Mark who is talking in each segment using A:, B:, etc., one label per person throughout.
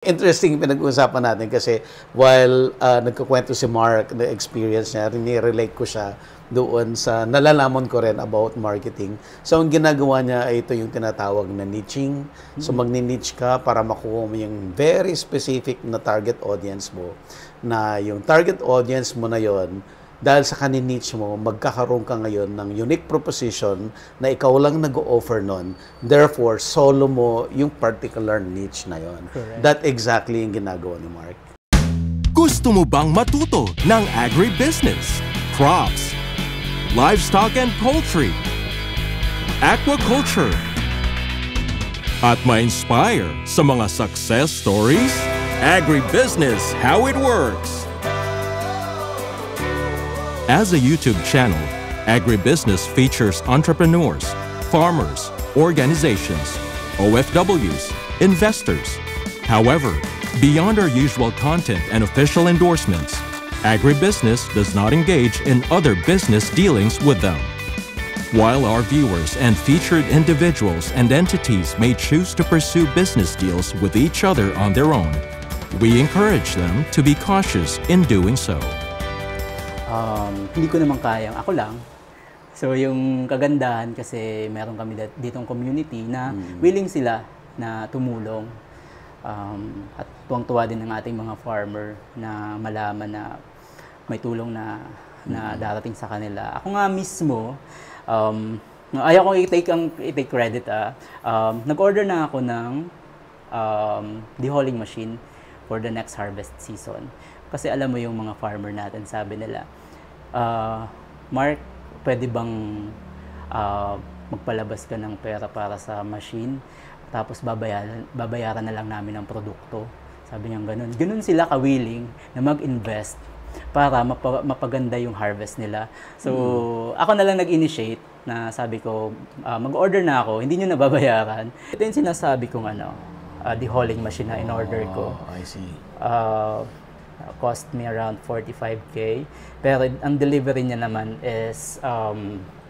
A: Interesting pinag-uusapan natin kasi while nagkukwento si Mark na experience niya, relate ko siya doon sa nalalaman ko rin about marketing. So, ang ginagawa niya ay ito yung tinatawag na niching. So, magni-niche ka para makuha mo yung very specific na target audience mo. Na yung target audience mo na yon, dahil sa niche mo, magkakaroon ka ngayon ng unique proposition na ikaw lang nag-o-offer nun. Therefore, solo mo yung particular niche na yon. That exactly yung ginagawa ni Mark.
B: Gusto mo bang matuto ng agribusiness, crops, livestock and poultry, aquaculture, at ma-inspire sa mga success stories? Agribusiness, how it works! As a YouTube channel, Agribusiness features entrepreneurs, farmers, organizations, OFWs, investors. However, beyond our usual content and official endorsements, Agribusiness does not engage in other business dealings with them. While our viewers and featured individuals and entities may choose to pursue business deals with each other on their own, we encourage them to be cautious in doing so.
C: Hindi ko naman kayang ako lang. So yung kagandahan kasi meron kami ditong community na willing sila na tumulong. At tuwang-tuwa din ng ating mga farmer na malaman na may tulong na darating sa kanila. Ako nga mismo, ayaw ko i-take credit. Nag-order na ako ng dehulling machine for the next harvest season. Kasi alam mo yung mga farmer natin, sabi nila, Mark, pwede bang magpalabas ka ng pera para sa machine, tapos babayaran na lang namin ang produkto. Sabi niya ganun. Ganun sila ka-willing na mag-invest para mapaganda yung harvest nila. So, ako na lang nag-initiate na sabi ko, mag-order na ako, hindi nyo nababayaran. Ito yung sinasabi kong dehulling machine na in-order ko.
A: I see.
C: Cost me around 45K. Pero ang delivery niya naman is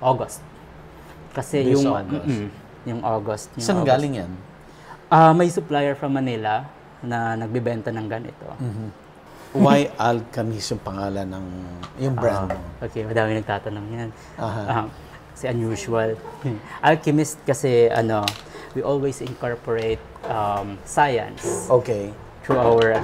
C: August. Kasi
A: This
C: yung
A: August.
C: Yung August.
A: Saan galing yan?
C: May supplier from Manila na nagbebenta ng ganito.
A: Why Alchemist yung pangalan ng yung brand mo?
C: Okay, madami nagtatanong yan. Kasi unusual. Alchemist kasi we always incorporate science.
A: Okay.
C: Through our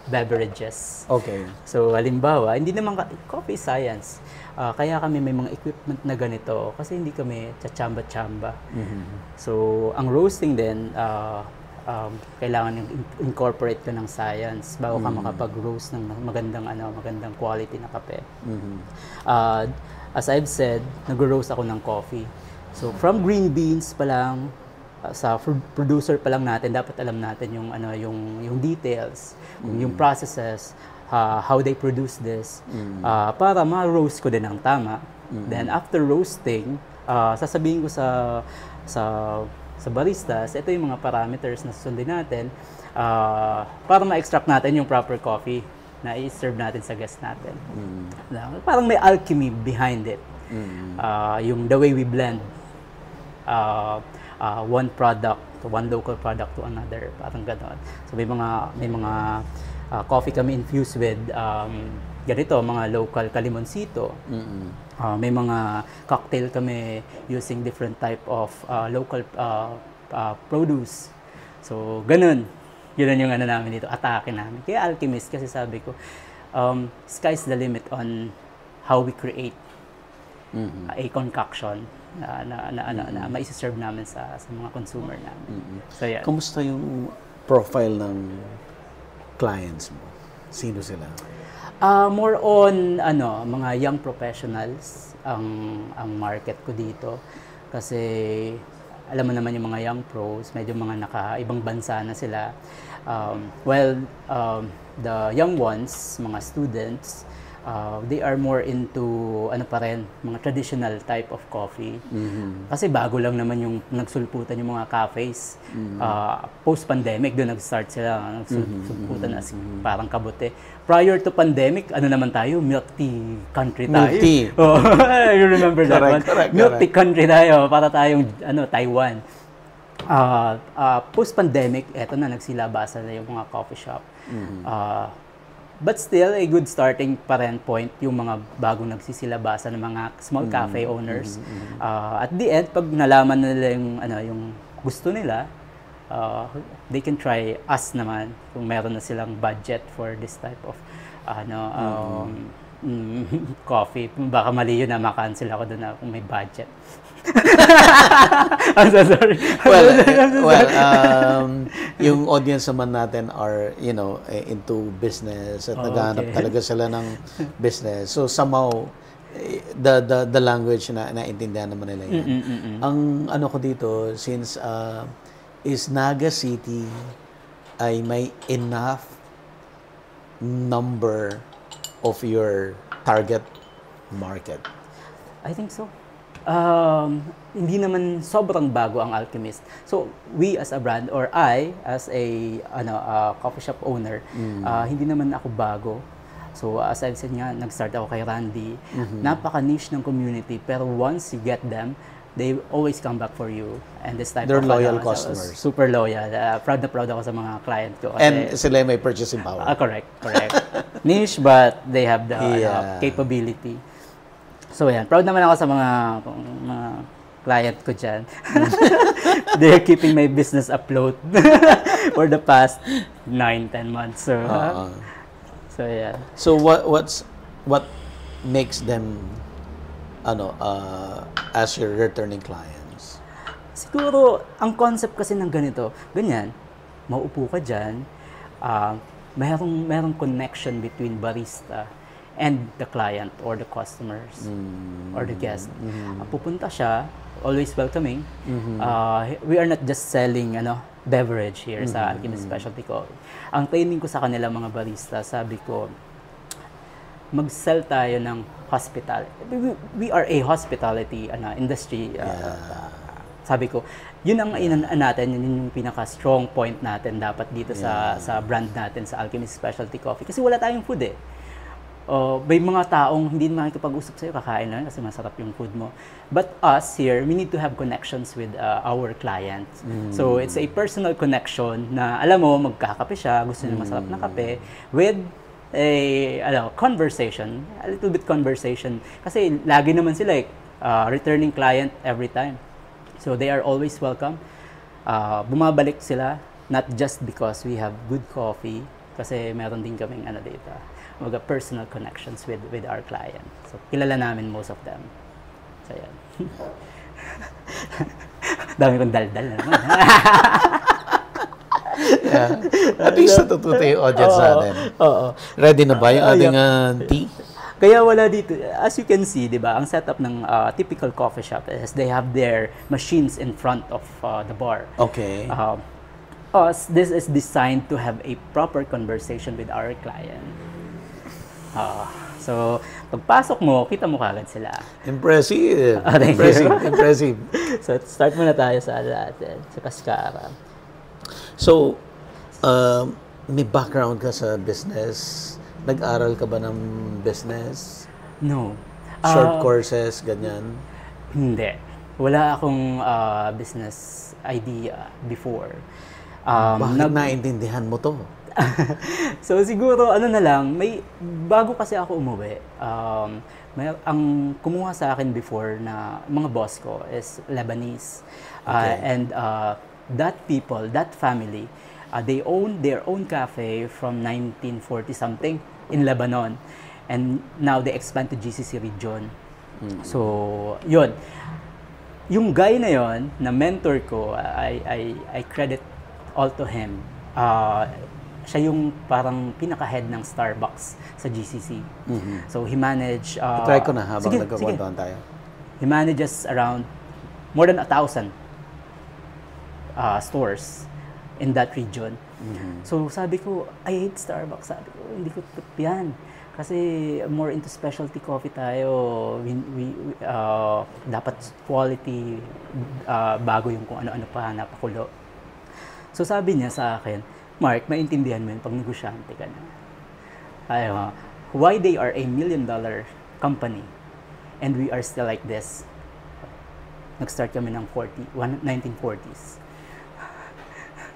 C: beverages.
A: Okay.
C: So, halimbawa, hindi naman coffee science. Kaya kami may mga equipment na ganito kasi hindi kami chachamba-chamba. So, ang roasting din, kailangan incorporate ka ng science bago ka makapag-roast ng magandang quality na kape. As I've said, nag-roast ako ng coffee. So, from green beans pa lang, sa producer pa lang natin, dapat alam natin yung details, yung processes, how they produce this, para ma-roast ko din ng tama. Then after roasting, sasabihin ko sa baristas, ito yung mga parameters na susundin natin para ma-extract natin yung proper coffee na i-serve natin sa guest natin. Parang may alchemy behind it. Yung the way we blend one local product to another, parang gano'n. So may mga coffee kami infused with ganito, mga local kalimonsito. May mga cocktail kami using different type of local produce. So ganun yung namin dito, atake namin. Kaya Alchemist kasi sabi ko, sky's the limit on how we create a concoction na mai-serve namin sa mga consumer namin. So, yan.
A: Kamusta yung profile ng clients mo? Sino sila?
C: More on mga young professionals ang market ko dito. Kasi alam mo naman yung mga young pros, medyo mga naka-ibang bansa na sila. The young ones, mga students, they are more into mga traditional type of coffee. Kasi bago lang naman yung nagsulputan yung mga cafes. Post-pandemic, doon nag-start sila, nagsulputan as parang kabote. Prior to pandemic, naman tayo? Milk tea country tayo.
A: Milk tea.
C: You remember that one? Milk tea country tayo, para tayong Taiwan. Post-pandemic, eto na, nagsilabasan na yung mga coffee shop. But still, a good starting pa rin point yung mga bagong nagsisilabasan ng mga small cafe owners. At the end, pag nalaman nila yung gusto nila, they can try us naman kung meron na silang budget for this type of coffee. Baka mali yun na makancel ako doon na kung may budget. I'm so sorry.
A: Yung audience naman natin are, into business at naghahanap talaga sila ng business. So somehow, the language na naintindihan naman nila yan. Ang ano ko dito, since is Naga City ay may enough number of your target market?
C: I think so. Hindi naman sobrang bago ang Alchemist. So, we as a brand, or I as a coffee shop owner, hindi naman ako bago. So, as I've said nga, nag-start ako kay Randy. Napaka-niche ng community, pero once you get them, they always come back for you. And this type
A: They're
C: of
A: loyal customers.
C: Super loyal. Proud na proud ako sa mga client ko. Kasi,
A: And sila may purchasing power.
C: Correct. Niche, but they have the capability. So yan, proud naman ako sa mga client ko dyan. They're keeping my business afloat for the past 9-10 months. So yeah.
A: So what makes them as your returning clients?
C: Siguro ang concept kasi ng ganyan, mauupo ka dyan, mayroong connection between barista and the client or the customers or the guest. Pupunta siya, always welcoming. We are not just selling beverage here sa Alchemist Specialty Coffee. Ang training ko sa kanila mga barista, sabi ko, mag-sell tayo ng hospitality. We are a hospitality industry. Sabi ko, yun ang natin, yun yung pinaka-strong point natin dapat dito sa brand natin sa Alchemist Specialty Coffee. Kasi wala tayong food eh. May mga taong hindi makikipag-usap sa'yo, kakain lang kasi masarap yung food mo. But us here, we need to have connections with our clients. So it's a personal connection na alam mo, magkakape siya, gusto niya masarap na kape, with a conversation, a little bit conversation. Kasi lagi naman sila returning client every time. So they are always welcome. Bumabalik sila, not just because we have good coffee, kasi meron din kaming dito, mga personal connections with our client. So, kilala namin most of them. So, yan. Dami kong daldal na naman.
A: At least natututo yung audience natin. Ready na ba yung ating tea?
C: Kaya wala dito. As you can see, di ba, ang setup ng typical coffee shop is they have their machines in front of the bar.
A: Okay.
C: This is designed to have a proper conversation with our client. So, pagpasok mo, kita mo kagad sila.
A: Impressive. Impressive.
C: So, start muna tayo sa natin, sa Cascara.
A: So, may background ka sa business? Nag-aral ka ba ng business?
C: No.
A: Short courses, ganyan?
C: Hindi. Wala akong business idea before.
A: Bakit naintindihan mo to?
C: So siguro na lang, bago kasi ako umuwi, ang kumuha sa akin before na mga boss ko is Lebanese. And that family, they own their own cafe from 1940 something in Lebanon. And now they expand to GCC region. So, yun. Yung guy na yon na mentor ko, I credit all to him. Siya yung parang pinaka-head ng Starbucks sa GCC. So, he managed...
A: try ko na habang nagkakwentuhan tayo.
C: He manages around more than 1,000 stores in that region. So, sabi ko, I hate Starbucks. Sabi ko, hindi ko yan. Kasi more into specialty coffee tayo. Dapat quality, bago yung kung ano-ano pa, napakulo. So, sabi niya sa akin, Mark, maintindihan mo yun pag negosyante ka na. Why they are a $1 million company and we are still like this? Nag-start kami ng 1940s.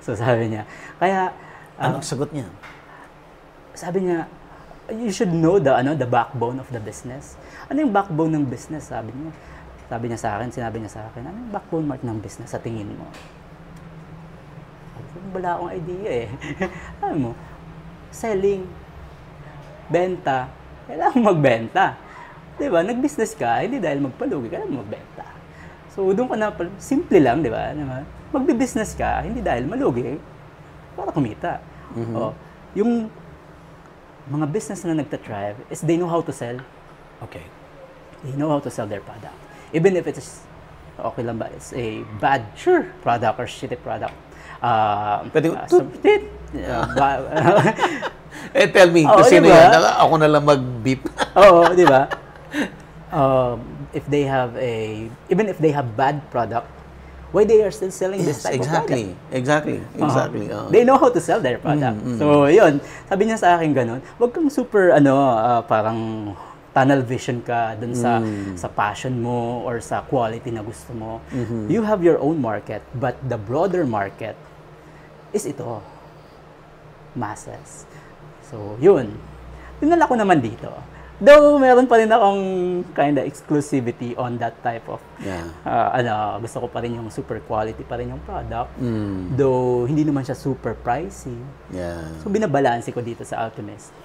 C: So sabi niya, kaya
A: Anong sagot niya?
C: sabi niya, you should know the backbone of the business. Ano yung backbone ng business? Sabi niya sa akin, sinabi niya sa akin, ano yung backbone, Mark, ng business sa tingin mo? Wala akong idea eh. Alam mo, selling, benta, kailangan magbenta. Diba? Nag-business ka, hindi dahil magpalugi, kailangan magbenta. So, doon ka na, simple lang, di ba? Magbi-business ka, hindi dahil malugi, para kumita. Yung mga business na nagtatrive is they know how to sell.
A: Okay.
C: They know how to sell their product. Even if it's, okay lang ba, it's a bad product or shitty product.
A: Pwede,
C: eh,
A: tell me, kasi
C: diba?
A: yan, ako na lang mag-beep.
C: Oo, di ba? Even if they have bad product, why they are still selling this type of product?
A: Exactly.
C: They know how to sell their product. So, yun. Sabi niya sa akin ganun, wag kang super, parang tunnel vision ka dun sa passion mo or sa quality na gusto mo. You have your own market, but the broader market is ito. Masses. So, yun. Dinala ko naman dito. Though, meron pa rin akong kind of exclusivity on that type of, gusto ko pa rin yung super quality pa rin yung product. Though, hindi naman siya super pricey.
A: Yeah.
C: So, binabalanse ko dito sa Alchemist.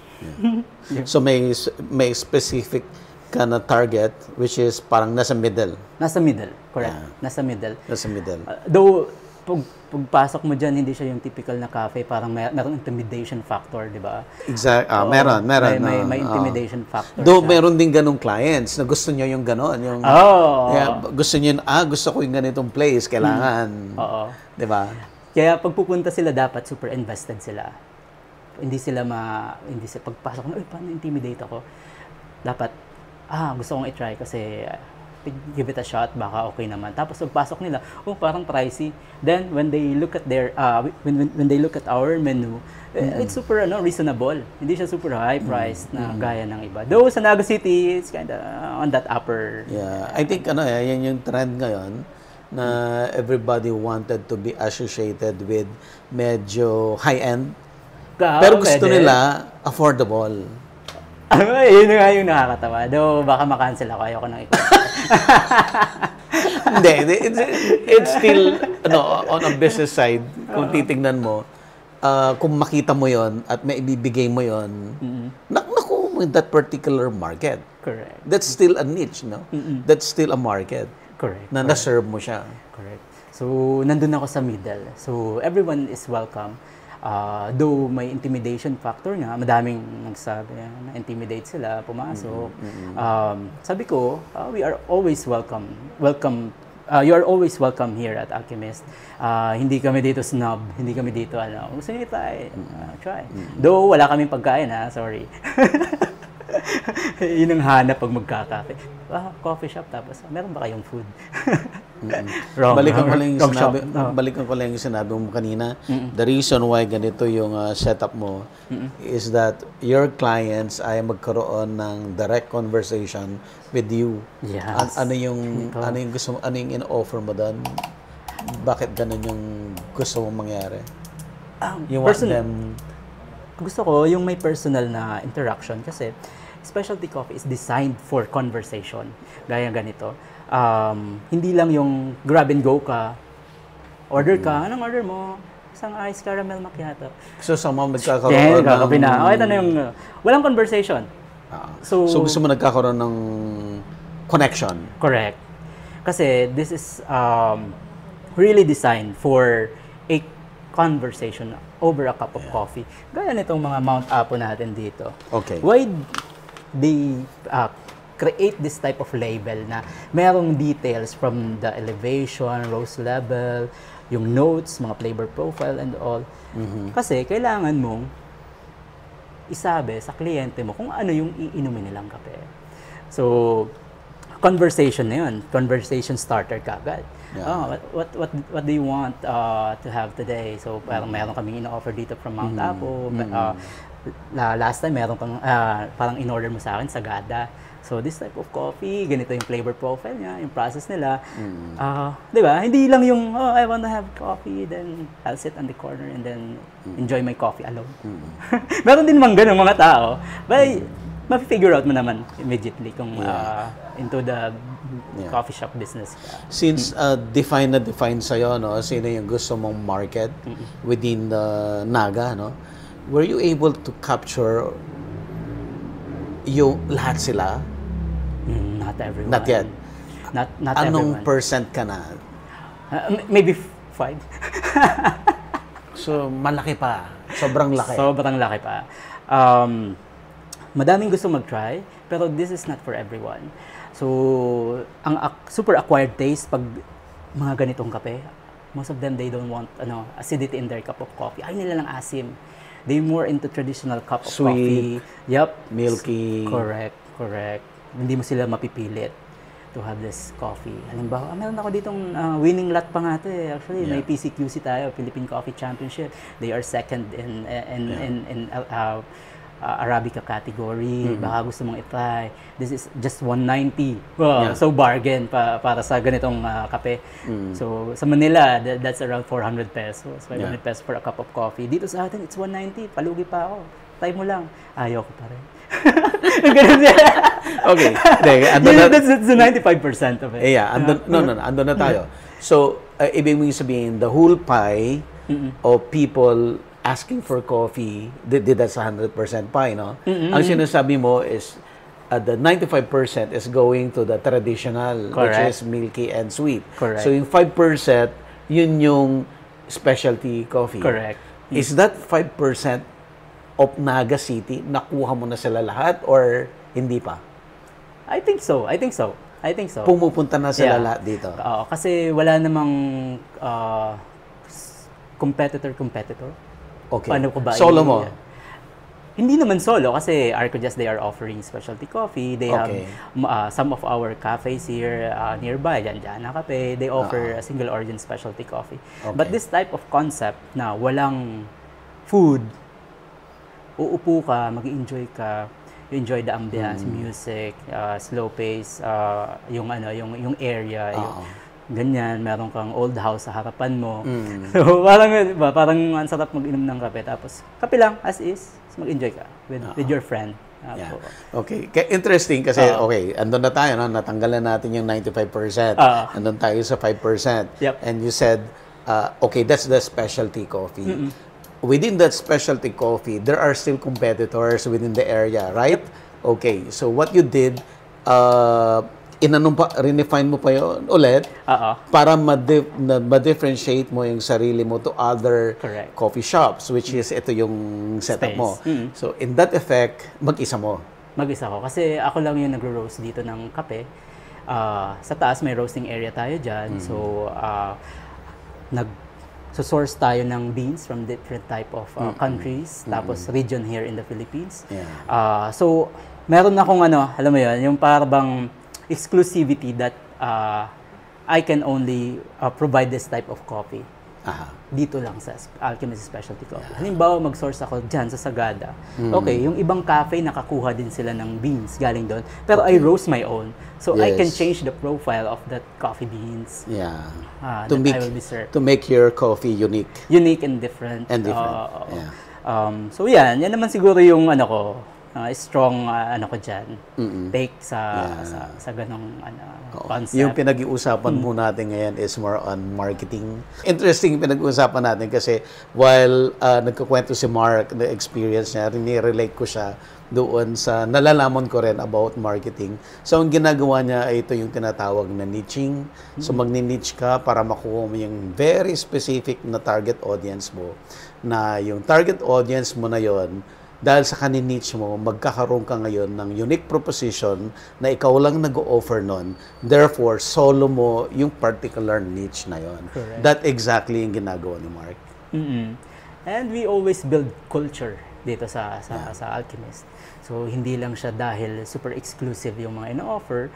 A: Yeah. So, may specific ka na target, which is parang nasa middle.
C: Nasa middle, correct.
A: Yeah.
C: Nasa middle.
A: Nasa middle.
C: Though, pagpasok mo dyan, hindi siya yung typical na cafe, parang meron intimidation factor, di ba?
A: Exact. Meron.
C: May intimidation factor.
A: Though meron din ganong clients na gusto niyo yung ganon. Yung, gusto niyo, gusto ko yung ganitong place, kailangan. Di ba?
C: Kaya pag pupunta sila, dapat super invested sila. Hindi sila pagpasok mo, paano intimidate ako? Dapat, gusto kong i-try kasi give it a shot, baka okay naman. Tapos pagpasok nila, parang pricey. Then when they look at their when they look at our menu, it's super reasonable. Hindi siya super high priced na gaya ng iba. Though sa Naga City, it's kind of on that upper.
A: Yeah, I think yan yung trend ngayon na everybody wanted to be associated with medyo high-end. Pero gusto nila affordable.
C: Yun nga yung nakakatawa. Though, baka makancel ako. Ayoko nang ikaw.
A: Hindi. It's still, on a business side, kung titingnan mo, kung makita mo yon at may ibibigay mo yon, naku mo in that particular market.
C: Correct.
A: That's still a niche, no? That's still a market.
C: Correct.
A: Na na-serve mo siya.
C: Correct. So, nandun ako sa middle. So, everyone is welcome. Though may intimidation factor nga, madaming nagsabi na intimidate sila, pumasok. Sabi ko, we are always welcome. You are always welcome here at Alchemist. Hindi kami dito snob, hindi kami dito gusto niyo tayo, try. Though wala kaming pagkain sorry. Yun ang hanap pag magkakape. Coffee shop tapos, meron ba kayong food?
A: Balikan ko lang yung sinabi mo kanina. The reason why ganito yung setup mo is that your clients ay magkaroon ng direct conversation with you.
C: Yes.
A: Ano yung in-offer mo doon? Bakit ganun yung gusto mong mangyari? You want them...
C: Gusto ko yung may personal na interaction kasi specialty coffee is designed for conversation. Gaya ganito. Hindi lang yung grab and go ka. Order ka. Anong order mo? Isang ice caramel macchiato.
A: So, sa mga nagkakaroon
C: ito na yung... walang conversation.
A: So, gusto mo nagkakaroon ng connection.
C: Correct. Kasi this is really designed for a conversation over a cup of coffee. Gaya nitong mga Mount Apo natin dito.
A: Okay.
C: Why they create this type of label na merong details from the elevation, roast level, yung notes, mga flavor profile and all. Kasi kailangan mong isabi sa kliyente mo kung ano yung iinumin nilang kape. So, conversation na yun. Conversation starter kagad. Yeah. What do you want to have today? So, parang meron kaming ino-offer dito from Mount Apo. Last time, meron kang, parang in-order mo sa akin, sagada. So this type of coffee, ganito yung flavor profile niya, yung process nila. Di ba? Hindi lang yung, oh, I want to have coffee, then I'll sit on the corner and then enjoy my coffee alone. Meron din mang ganun mga tao. But ma-figure out mo naman immediately kung into the coffee shop business ka.
A: Since define sa'yo, no, sino yung gusto mong market within the Naga, no? Were you able to capture yung lahat sila?
C: Not everyone.
A: Not yet.
C: Not
A: Anong
C: everyone.
A: percent ka na?
C: Maybe 5.
A: So, malaki pa. Sobrang laki.
C: Sobrang laki pa. Madaming gusto mag-try, pero this is not for everyone. So, ang super acquired taste, pag mga ganitong kape, most of them, they don't want acidity in their cup of coffee. Ay nila lang asim. They more into traditional cup of
A: Sweet,
C: coffee. Yep.
A: milky.
C: Correct. Hindi mo sila mapipilit to have this coffee. Halimbawa, meron ako ditong winning lot pa nga ito eh. Actually, may PCQC tayo, Philippine Coffee Championship. They are second in Arabica category. Baka gusto mong i-try. This is just 190. Wow, so bargain para sa ganitong kape. So sa Manila, that's around 400 pesos. 500 pesos for a cup of coffee. Dito sa atin, it's 190. Palugi pa ako. Try mo lang. Ayaw ko pa rin. Ganun siya.
A: Okay.
C: That's the 95% of it.
A: Andun na tayo. So, ibig mong sabihin, the whole pie of people asking for coffee, that's 100% pie, no? Ang sinasabi mo is the 95% is going to the traditional, which is milky and sweet.
C: Correct.
A: So yung 5%, yun yung specialty coffee.
C: Correct.
A: Is that 5% of Naga City? Nakuha mo na sila lahat or hindi pa?
C: I think so.
A: Pumupunta na sila lahat dito?
C: Oo, kasi wala namang competitor.
A: Okay.
C: Paano ko ba?
A: Solo mo?
C: Hindi naman solo kasi Arcojust, they are offering specialty coffee. They have some of our cafes here nearby, Janjana Cafe. They offer a single origin specialty coffee.
A: Okay.
C: But this type of concept na walang food, uupo ka, mag-enjoy ka, you enjoy the ambience, music, slow pace, yung area, ganyan, meron kang old house sa harapan mo. So, parang ang sarap mag-inom ng kape. Tapos, kape lang, as is, mag-enjoy ka with your friend.
A: Okay. Interesting kasi, andun na tayo, no? Natanggalan natin yung 95%. Andun tayo sa 5%.
C: Yep.
A: And you said, that's the specialty coffee. Within that specialty coffee, there are still competitors within the area, right? Okay. So, what you did, refine mo pa yun ulit para ma-differentiate mo yung sarili mo to other coffee shops, which is ito yung setup mo. So, in that effect, mag-isa mo.
C: Mag-isa ko. Kasi ako lang yung nagro-roast dito ng kape. Sa taas, may roasting area tayo dyan. So, nag-source tayo ng beans from different type of countries. Tapos, region here in the Philippines. So, meron akong alam mo yun, yung parang exclusivity that I can only provide this type of coffee. Dito lang sa Alchemist Specialty Coffee. Halimbawa, mag-source ako dyan sa Sagada. Okay, yung ibang cafe, nakakuha din sila ng beans galing doon. Pero I roast my own. So, I can change the profile of that coffee beans. I will be served.
A: To make your coffee unique.
C: Unique and different. So, yan naman siguro yung strong ko dyan. Take sa ganong concept.
A: Yung pinag-iusapan mo natin ngayon is more on marketing. Interesting pinag-uusapan natin kasi while nagkukwento si Mark, the experience niya, rinirelate ko siya doon sa nalalaman ko rin about marketing. So, ang ginagawa niya ay ito yung tinatawag na niching. So, magni-niche ka para makuha mo yung very specific na target audience mo. Na yung target audience mo na yon, dahil sa niche mo, magkakaroon ka ngayon ng unique proposition na ikaw lang nag-o-offer nun. Therefore, solo mo yung particular niche na yon. That exactly yung ginagawa ni Mark.
C: And we always build culture dito sa Alchemist. So, hindi lang siya dahil super exclusive yung mga ino-offer.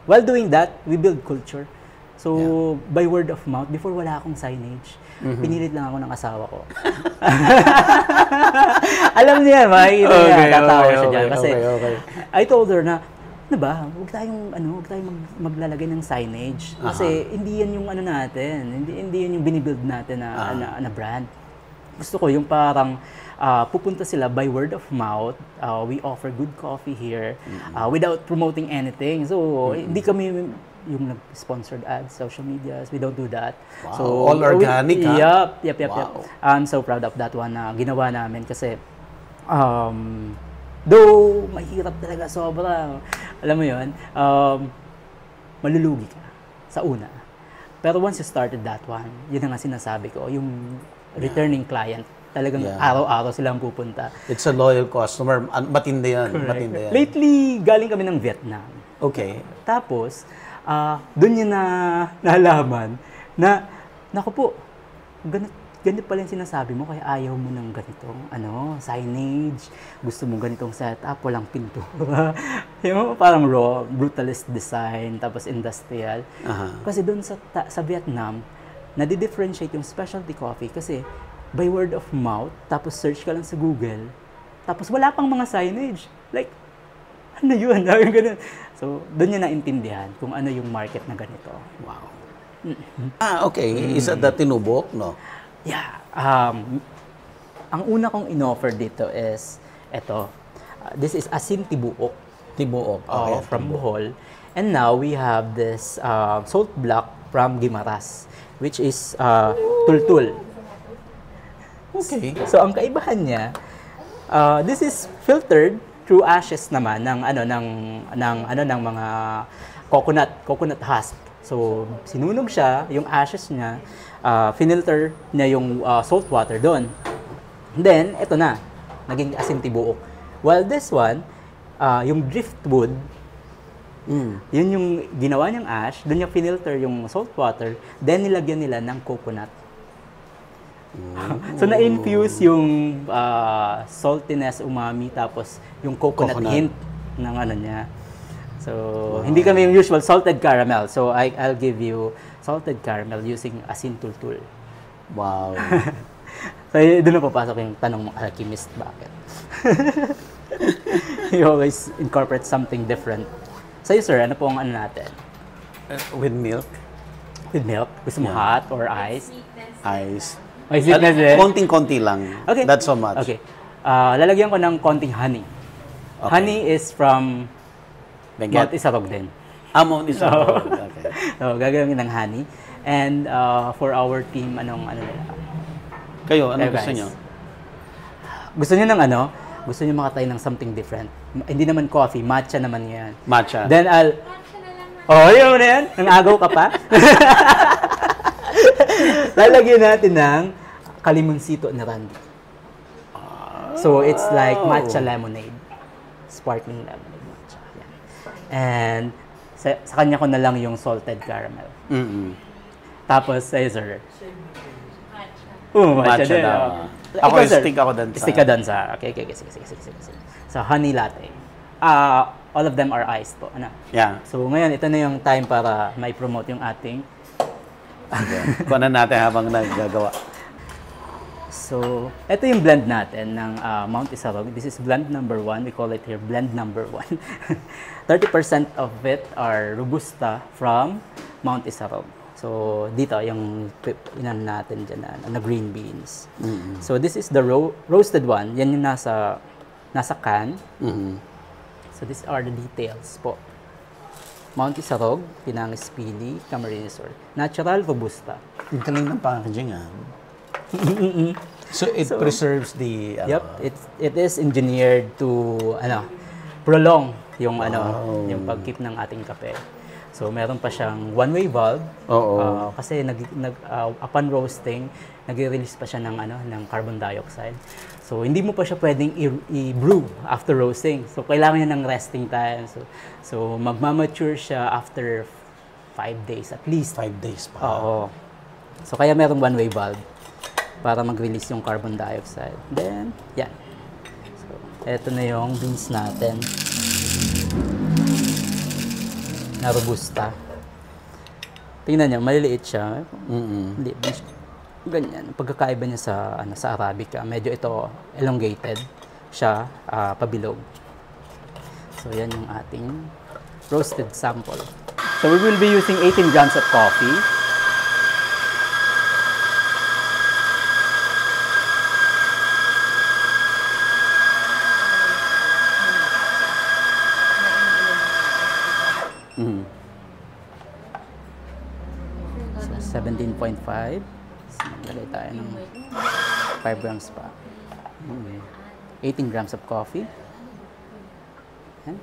C: While doing that, we build culture. So, by word of mouth, before wala akong signage, pinilit lang ako ng asawa ko. Alam niya, makikita niya, tatawa siya dyan. Kasi
A: okay.
C: I told her na, ano ba, huwag tayong maglalagay ng signage. Kasi hindi yan yung ano natin, hindi yan yung binibuild natin na brand. Gusto ko yung parang pupunta sila by word of mouth. We offer good coffee here without promoting anything. So, hindi kami yung nag-sponsored ads, social medias, we don't do that.
A: Wow,
C: so
A: all organic, ha?
C: Yep.
A: Wow.
C: I'm so proud of that one na ginawa namin kasi though mahirap talaga sobra, alam mo yun, malulugi ka sa una. Pero once you started that one, yun ang sinasabi ko, yung returning client, talagang araw-araw silang pupunta.
A: It's a loyal customer. Matindi yan.
C: Correct.
A: Matindi yan.
C: Lately, galing kami ng Vietnam.
A: Okay.
C: Tapos, doon niya nalaman na, naku po, ganito pala yung sinasabi mo, kaya ayaw mo ng ganitong signage, gusto mo ganitong setup, walang pintura. Yung parang raw, brutalist design, tapos industrial. Kasi doon sa Vietnam, nadi-differentiate yung specialty coffee kasi by word of mouth, tapos search ka lang sa Google, tapos wala pang mga signage. Like, ano yun? Ganun. So, doon niya naintindihan kung ano yung market na ganito.
A: Wow. Okay. Is that tinubok, no?
C: Yeah. Ang una kong in-offer dito is, this is asin tibuok.
A: Tibuok. Okay.
C: From Bohol. And now, we have this salt block from Guimaras, which is tultul.
A: Okay.
C: So, ang kaibahan niya, this is filtered through ashes naman ng mga coconut husk. So, sinunog siya, yung ashes niya, finilter niya yung salt water doon. Then, ito na, naging asin tibuok. While this one, yung driftwood, yun yung ginawa niyang ash, doon niya finilter yung salt water, then nilagyan nila ng coconut. So, na-infuse yung saltiness, umami, tapos yung coconut hint ng niya. So, hindi kami yung usual salted caramel. So, I'll give you salted caramel using asin tultul.
A: Wow.
C: So, doon na papasok yung tanong mo, alchemist, bakit? You always incorporate something different. Sa'yo, sir, ano po ang natin?
A: With milk?
C: With milk? Gusto mo hot or ice?
A: Ice.
C: May sweetness din?
A: Konting-konti lang.
C: Okay.
A: That's so much.
C: Okay. Lalagyan ko ng konting honey.
A: Okay.
C: Honey is from
A: Benguet?
C: Mount Isarog din.
A: Mount Isarog. Okay.
C: So, gagawin ng honey. And for our team, ano nila?
A: Kayo, anong
C: Guys.
A: gusto nyo?
C: Gusto nyo ng Gusto nyo makatry ng something different. Hindi naman coffee, matcha naman yan.
A: Matcha.
C: Then yun mo na yan? Nang-agaw ka pa? Lalagyan natin ng kalimonsito na randy. So, it's like matcha lemonade. Sparkling lemonade matcha. Yan. And sa kanya ko na lang yung salted caramel. Tapos, sir. Matcha din.
A: daw.
C: Ikaw,
A: Ako,
C: sir.
A: stick ako dun sa...
C: Stick ka dun sa... Okay. Sige. So, honey latte. All of them are iced po.
A: Yeah.
C: So, ngayon, ito na yung time para may promote yung ating...
A: Kunan natin habang naggagawa.
C: So, ito yung blend natin ng Mount Isarog. This is blend number 1. We call it here blend number 1. 30% of it are Robusta from Mount Isarog. So, dito yung natin dyan na green beans. So, this is the roasted one. Yan yung nasa can. So, these are the details po. Mount Isarog, Pinangis Pili, Camarines Sur. Natural Robusta.
A: Ang galing ng packaging, So, it preserves the...
C: Yep, it is engineered to prolong yung yung pag-keep ng ating kape. So, meron pa siyang one-way valve. Kasi upon roasting, nag-release pa siya ng carbon dioxide. So, hindi mo pa siya pwedeng i-brew after roasting. So, kailangan niya ng resting time. So magmamature siya after 5 days at least.
A: 5 days pa.
C: Oo. So, kaya merong one-way valve para mag-release yung carbon dioxide. Then, yan. So, eto na yung beans natin. Na Robusta. Tingnan niyo, maliliit siya. Maliit din siya. Ganyan. Pagkakaiba niya sa Arabica, medyo ito elongated. siya pabilog. So yan yung ating roasted sample. So we will be using 18 grams of coffee. So 17.5. So maglagay tayo ng 5 grams pa. 18 grams of coffee. Yan.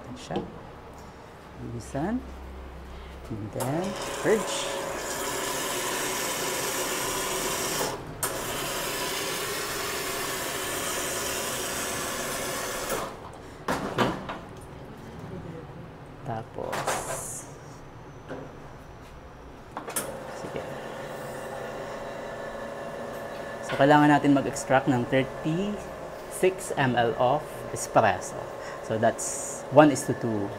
C: Ito siya. Bilisan. And then, purge. Okay. Tapos, sige. So, kailangan natin mag-extract ng 36 ml of espresso. So, that's 1:2.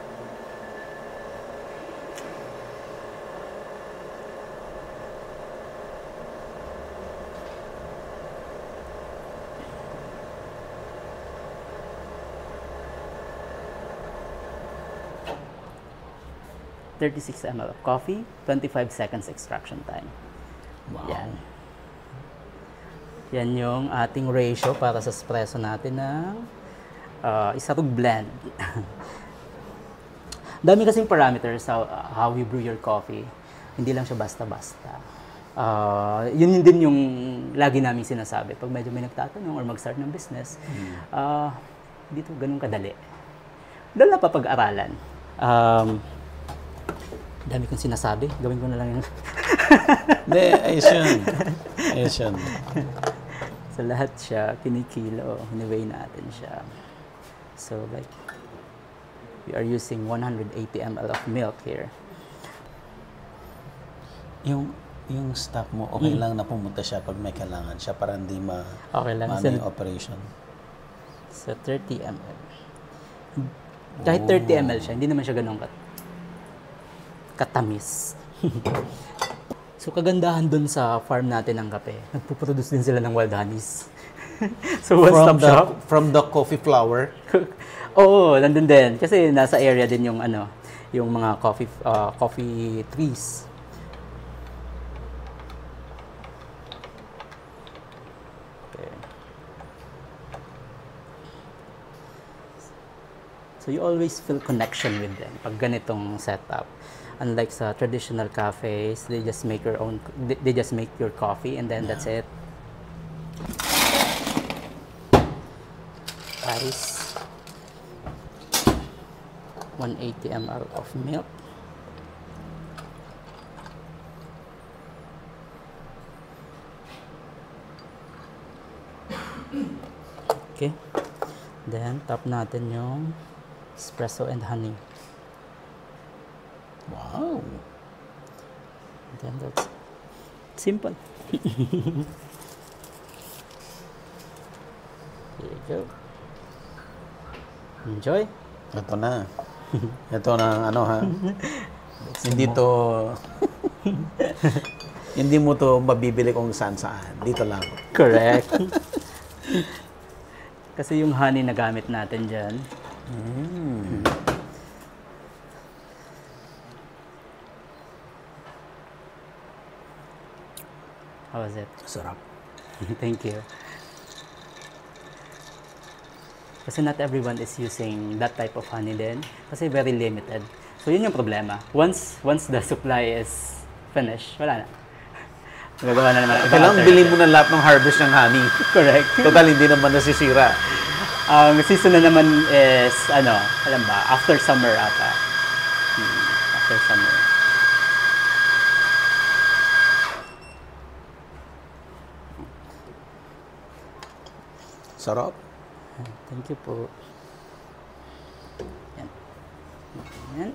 C: .36 ml of coffee, 25 seconds extraction time.
A: Wow.
C: Yan. Yan yung ating ratio para sa espresso natin ng isarog blend. Dami kasing parameters how you brew your coffee. Hindi lang siya basta-basta. Yun din yung lagi namin sinasabi. Pag medyo may nagtatanong or mag-start ng business, dito ganun kadali. Dala pa pag-aralan. Dami kong sinasabi. Gawin ko na lang yung...
A: Hindi, ayos yun. Ayos yun.
C: So, lahat siya, kinikilo. Hiniweigh natin siya. So, like, we are using 180 ml of milk here.
A: Yung stock mo, okay lang na pumunta siya pag may kailangan siya para hindi
C: okay lang.
A: maano yung operation?
C: So, 30 ml. Kahit 30 ml siya, hindi naman siya ganun katamis. So, kagandahan dun sa farm natin ng kape, nagpuproduce din sila ng wild honeys. So, one-stop shop.
A: From the coffee flower?
C: Oo, nandun din. Kasi nasa area din yung yung mga coffee trees. Okay. So, you always feel connection with them pag ganitong setup. Unlike sa traditional cafes, they just make they just make your coffee and then that's it. Ice. 180 ml of milk. Okay. Then tap natin yung espresso and honey.
A: Wow.
C: Then that's simple. There you go. Enjoy.
A: Ito na. Ito na ano ha. Hindi to hindi mo to mabibili kung saan-saan. Dito lang.
C: Correct. Kasi yung honey na gamit natin dyan. How was it?
A: Sarap.
C: Thank you. Kasi not everyone is using that type of honey din. Kasi very limited. So yun yung problema. Once the supply is finished, wala na. Magagawa na naman.
A: Kailangan bilhin mo na lahat ng harvest ng honey.
C: Correct.
A: Total, hindi naman nasisira.
C: Ang season na naman is, alam ba, after summer ata. After summer.
A: Sarap.
C: Thank you po. Yan. Yan.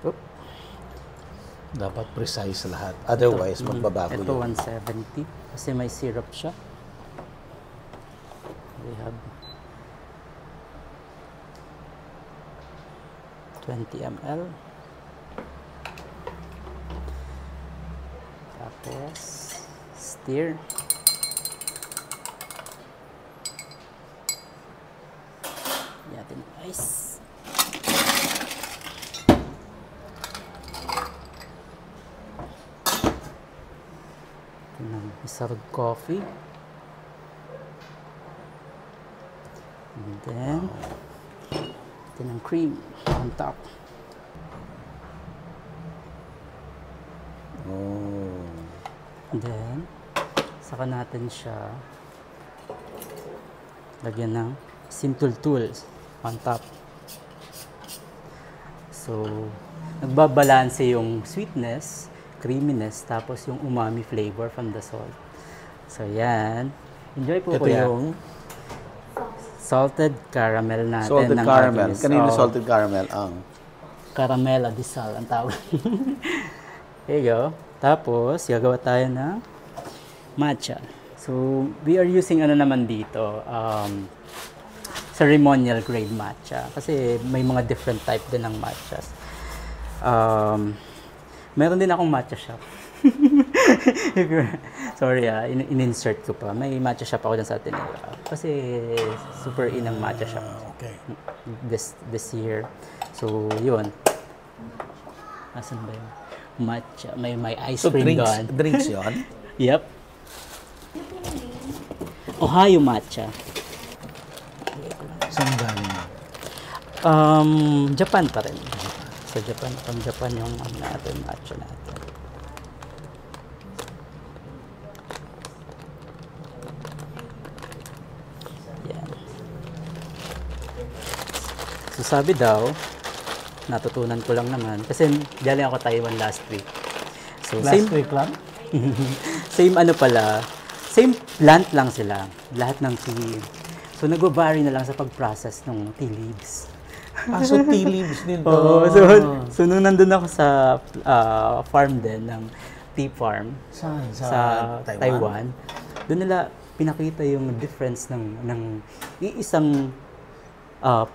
C: Oop.
A: Dapat precise lahat. Otherwise, magbabago
C: Ito
A: yun.
C: 170 kasi may syrup siya. We have 20 ml. Tapos, stir. Natin yung ice. Ito ng isarog coffee. And then, ito ng cream on top.
A: Oh.
C: And then, saka natin siya lagyan ng simple tools on top. So, nagbabalanse yung sweetness, creaminess, tapos yung umami flavor from the salt. So, yan. Enjoy po
A: Ito
C: kuya.
A: yung
C: Salted caramel natin.
A: salted
C: ng
A: caramel.
C: Alchemist.
A: Kanino
C: Oh,
A: salted caramel? Ang
C: Caramel adisal ang tawag. There you go. Tapos, gagawa tayo ng matcha. So, we are using ano naman dito, ceremonial grade matcha. Kasi may mga different type din ng matchas. Meron din akong matcha shop. Sorry in-insert ko pa. May matcha shop ako dyan sa Ateneo. Kasi super inang matcha shop.
A: okay.
C: This year. So, yun. Asan ba yun? Matcha. May ice
A: So,
C: cream
A: drinks,
C: doon.
A: drinks yun?
C: Yep. Ohio matcha.
A: Saan galing yun?
C: Japan pa rin. Sa Japan, from Japan yung natin, matcha natin. Yan. So sabi daw, natutunan ko lang naman, kasi galing ako Taiwan last week. So
A: Last week lang?
C: same ano pala, same plant lang sila, lahat ng tea. So nag-vary na lang sa pag-process ng tea leaves.
A: Ah, so tea leaves din to.
C: Oo, so nung nandun ako sa farm din ng tea farm
A: Saan?
C: sa Taiwan, doon nila pinakita yung difference ng iisang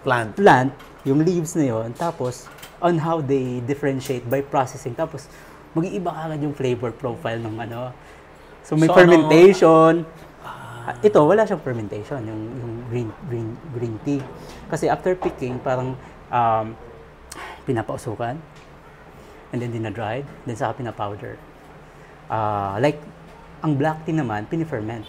C: plant, yung leaves na yon, tapos on how they differentiate by processing, tapos mag-iiba kagad yung flavor profile ng ano. So may
A: So,
C: fermentation. Ito wala siyang fermentation, yung green tea. Kasi after picking, parang pinapausukan and then dina-dried, then saka pinapowder. Like ang black tea naman, piniferment.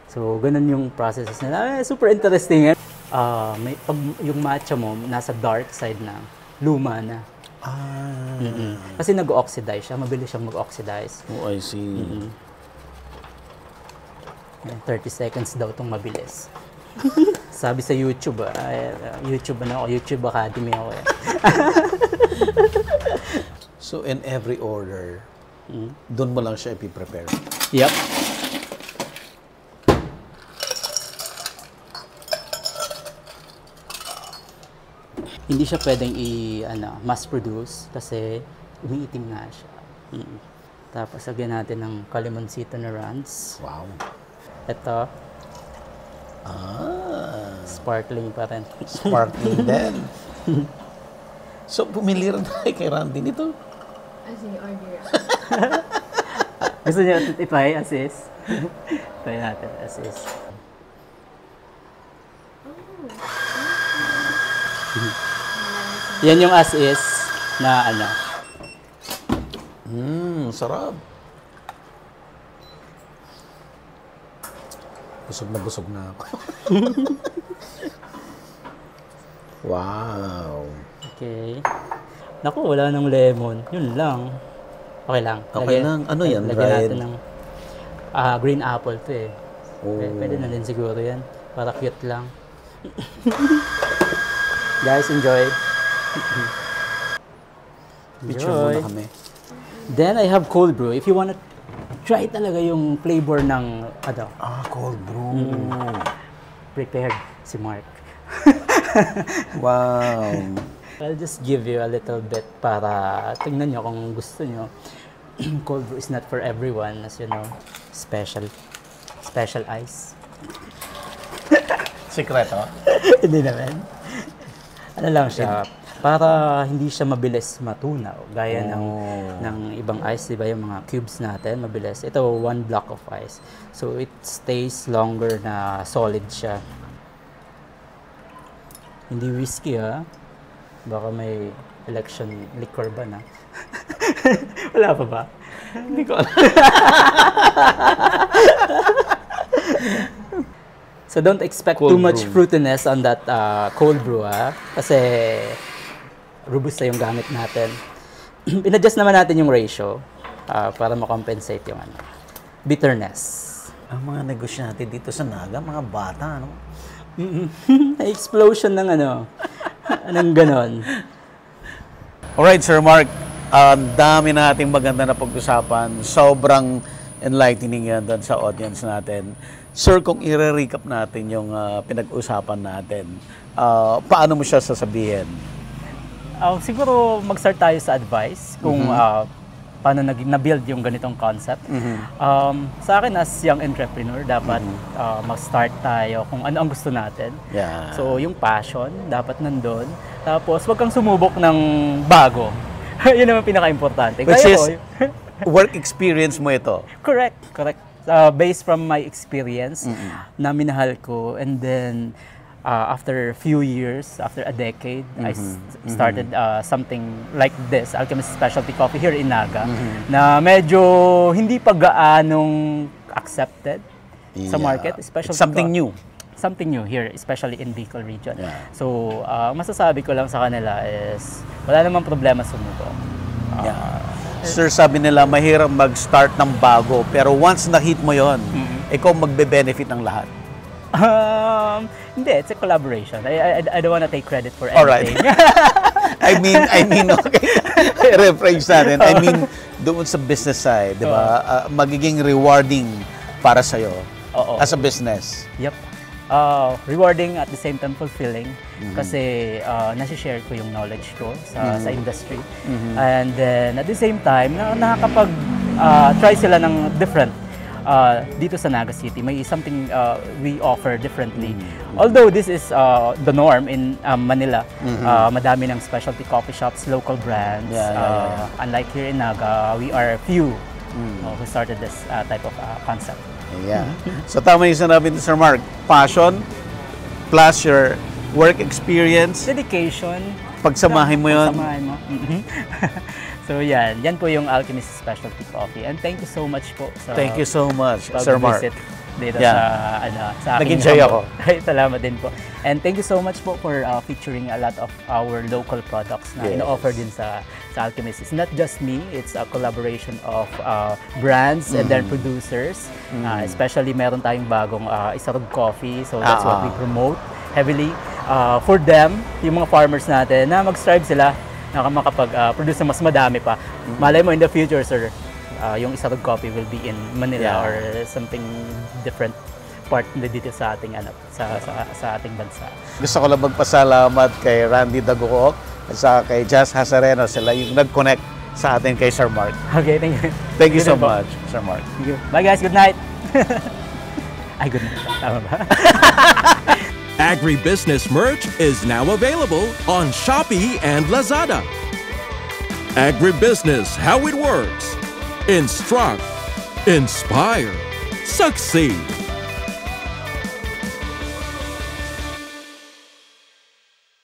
C: So ganun yung processes nila. Super interesting. Pag yung matcha mo nasa dark side na, luma na. Kasi nag-oxidize siya, mabilis siyang mag-oxidize.
A: Oh, I see.
C: 30 seconds daw itong mabilis. Sabi sa YouTube, YouTube Academy ako eh.
A: So in every order, doon mo lang siya ipiprepare.
C: Yep. Hindi siya pwedeng mass produce kasi umiitim na siya. Tapos lagyan natin ng calamansi na runs.
A: Wow.
C: Ito, sparkling pa rin.
A: Sparkling din. So, pumili rin tayo kay Randy nito.
D: Sige, order.
C: Gusto niyo i-try assist? Try natin assist. Yan yung as is na ano.
A: Sarap. Busog na ako. Wow.
C: Okay. Naku, wala nang lemon. Yun lang. Okay lang.
A: Okay lang. Ano yan?
C: Lagyan
A: Dried?
C: natin ng green apple to eh.
A: Oh.
C: Pwede na din siguro yan. Para cute lang. Guys, enjoy.
A: Picture muna kami.
C: Then I have cold brew. If you wanna try talaga yung flavor ng
A: Cold brew.
C: prepared si Mark.
A: Wow.
C: I'll just give you a little bit para tingnan nyo kung gusto nyo. Cold brew is not for everyone, as you know. Special ice.
A: Sikreto?
C: Hindi naman. Ano lang siya, para hindi siya mabilis matunaw. Gaya ng ibang ice, di ba, yung mga cubes natin, mabilis. Ito, 1 block of ice. So, it stays longer na solid siya. Hindi whiskey, ha? Baka may election liquor ba na? Wala pa ba?
A: Hindi ko alam.
C: So don't expect
A: Cold
C: too much
A: brew.
C: fruitiness on that cold brew, ha? Kasi robusta yung gamit natin. In-adjust naman natin yung ratio para makompensate yung bitterness.
A: Ang mga negosyante dito sa Naga, mga bata, ano?
C: Explosion ng anong ganon.
A: Alright, Sir Mark. Ang dami nating maganda na pag-usapan. Sobrang enlightening yan doon sa audience natin. Sir, kung i-recap natin yung pinag-usapan natin, paano mo siya sasabihin?
C: Siguro mag-start tayo sa advice kung paano na-build yung ganitong concept. Sa akin as young entrepreneur, dapat mag-start tayo kung ano ang gusto natin.
A: Yeah.
C: So yung passion, dapat nandun. Tapos wag kang sumubok ng bago. Yun naman pinaka-importante.
A: Which
C: Kaya
A: is, work experience mo ito.
C: Correct. Based from my experience, na minahal ko, and then after a few years, after a decade, I started something like this, Alchemist Specialty Coffee here in Naga, na medyo hindi pa gaanong accepted sa market, especially
A: It's something new.
C: Something new here, especially in Bicol region.
A: Yeah.
C: So, masasabi ko lang sa kanila is, wala namang problema sumubok.
A: Sir, sabi nila, mahirap mag-start ng bago. Pero once na-hit mo yon, ikaw magbe-benefit ng lahat.
C: Hindi, it's a collaboration. I don't wanna take credit for
A: Alright.
C: anything.
A: I mean, okay. Rephrase natin. I mean, doon sa business side, di ba? Magiging rewarding para sa'yo as a business.
C: Yep. Rewarding at the same time fulfilling kasi nasi-share ko yung knowledge ko sa industry. And then at the same time, nakakapag try sila ng different dito sa Naga City. May something we offer differently. Although this is the norm in Manila, madami ng specialty coffee shops, local brands. Unlike here in Naga, we are few who started this type of concept.
A: Yeah. So tama yung sinabi ni Sir Mark, passion plus your work experience,
C: Dedication.
A: pagsamahin mo yun.
C: Pagsamahin mo. So yan po yung Alchemist Specialty Coffee. And thank you so much po sa
A: Thank you so much, Sir Mark.
C: pag-visit dito
A: Yeah.
C: sa aking
A: Nag-enjoy
C: home.
A: ako.
C: Ay, salamat din po. And thank you so much po for featuring a lot of our local products na
A: Yes.
C: ino-offer din sa Alchemist. It's not just me, it's a collaboration of brands and then producers. Especially meron tayong bagong Isarog Coffee, so that's what we promote heavily. For them, yung mga farmers natin, na mag-strive sila na makapag-produce na mas madami pa. Malay mo in the future, sir, yung Isarog Coffee will be in Manila or something different part dito sa ating sa ating bansa.
A: Gusto ko lang magpasalamat kay Randy Daguok at saka kay Jazz Hazareno. Sila yung nag-connect sa atin kay Sir Mark.
C: Okay, thank you.
A: Thank you so
C: Good night po.
A: much, Sir Mark.
C: Thank you. Bye guys, good night. Ay, good night. Tama ba?
B: Agribusiness merch is now available on Shopee and Lazada. Agribusiness, how it works. Instruct, inspire, succeed.